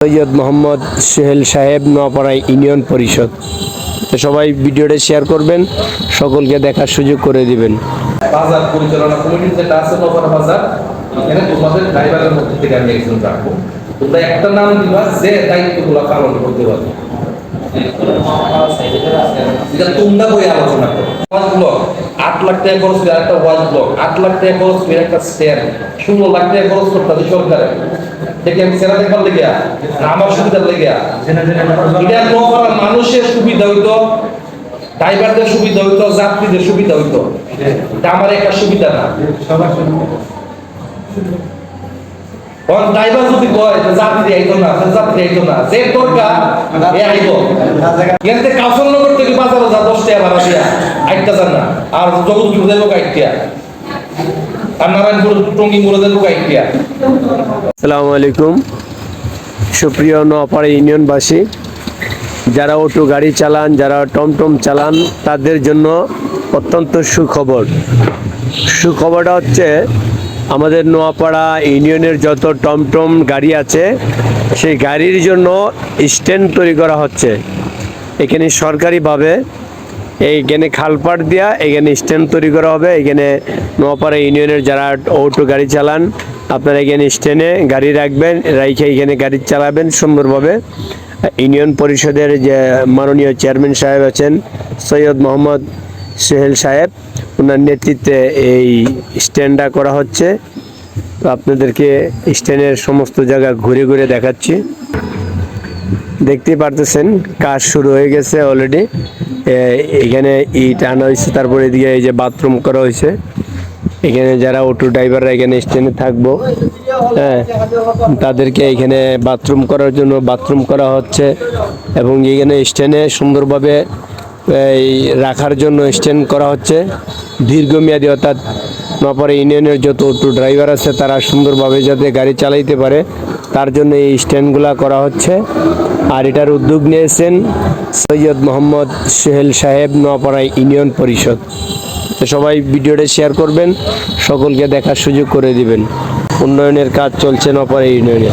সৈয়দ মোহাম্মদ সোহেল সাহেব নোয়াপাড়া ইউনিয়ন পরিষদ। তো সবাই ভিডিওটা শেয়ার করবেন, সকলকে দেখার সুযোগ করে দিবেন। বাজার পরিচালনা কমিটির যেটা আছে নোয়াপাড়া বাজার, এখানে তোমাদের ড্রাইভারের মধ্যে থেকে আমি একজন রাখবো। তোমরা একটা নাম দিবা যে দায়িত্বগুলো পালন করতে পারবে। এটা তোমরা বই আলোচনা করো। ওয়াজ ব্লক 8 লাখ টাকা খরচ করে একটা ওয়াজ ব্লক, 8 লাখ টাকা খরচ করে একটা স্ট্যান্ড, 16 লাখ টাকা খরচ করতে হবে সরকারের। দেখে আমি সেরা দেখবার লেগে আমার সুবিধার লেগে এটা নোয়াপাড়ার মানুষের সুবিধা হইতো, ড্রাইভারদের সুবিধা হইতো, যাত্রীদের সুবিধা হইতো। এটা আমার একটা সুবিধা না। ড্রাইভার যদি কয় যে যাত্রী আইতো না, যাত্রী আইতো না, যে দরকার এ আইতো। এখান থেকে কাউসনগর থেকে বাজারে যা 10 টাকা ভাড়া দিয়া আইতা যান না, আর জগৎপুর যাইব আইতিয়া, আর নারায়ণপুর টঙ্গী মোড়ে যাইব আইতিয়া। আসসালামু আলাইকুম সুপ্রিয় নোয়াপাড়া ইউনিয়নবাসী, যারা অটো গাড়ি চালান, যারা টমটম চালান, তাদের জন্য অত্যন্ত সুখবরটা হচ্ছে আমাদের নোয়াপাড়া ইউনিয়নের যত টমটম গাড়ি আছে সেই গাড়ির জন্য স্ট্যান্ড তৈরি করা হচ্ছে। এখানে সরকারিভাবে এইখানে খালপাট দিয়া এখানে স্ট্যান্ড তৈরি করা হবে। এখানে নোয়াপাড়া ইউনিয়নের যারা অটো গাড়ি চালান, আপনারা এখানে স্ট্যান্ডে গাড়ি রাখবেন, রাইখে এখানে গাড়ি চালাবেন সুন্দরভাবে। ইউনিয়ন পরিষদের যে মাননীয় চেয়ারম্যান সাহেব আছেন সৈয়দ মোহাম্মদ সোহেল সাহেব, ওনার নেতৃত্বে এই স্ট্যান্ডটা করা হচ্ছে। তো আপনাদেরকে স্ট্যান্ডের সমস্ত জায়গা ঘুরে ঘুরে দেখাচ্ছি। দেখতেই পারতেছেন কাজ শুরু হয়ে গেছে অলরেডি। এখানে ইট আনা হয়েছে, তারপরে এদিকে এই যে বাথরুম করা হয়েছে। এখানে যারা অটো ড্রাইভাররা এখানে স্ট্যান্ডে থাকবো, হ্যাঁ, তাদেরকে এখানে বাথরুম করার জন্য বাথরুম করা হচ্ছে, এবং এখানে স্ট্যান্ডে সুন্দরভাবে এই রাখার জন্য স্ট্যান্ড করা হচ্ছে দীর্ঘমেয়াদী। অর্থাৎ নোয়াপাড়া ইউনিয়নের যত অটো ড্রাইভার আছে তারা সুন্দরভাবে যাতে গাড়ি চালাইতে পারে তার জন্য এই স্ট্যান্ডগুলা করা হচ্ছে। আর এটার উদ্যোগ নিয়েছেন সৈয়দ মোহাম্মদ সোহেল সাহেব নোয়াপাড়া ইউনিয়ন পরিষদ। তো সবাই ভিডিওটা শেয়ার করবেন, সকলকে দেখার সুযোগ করে দিবেন। উন্নয়নের কাজ চলছে নোয়াপাড়া ইউনিয়নে।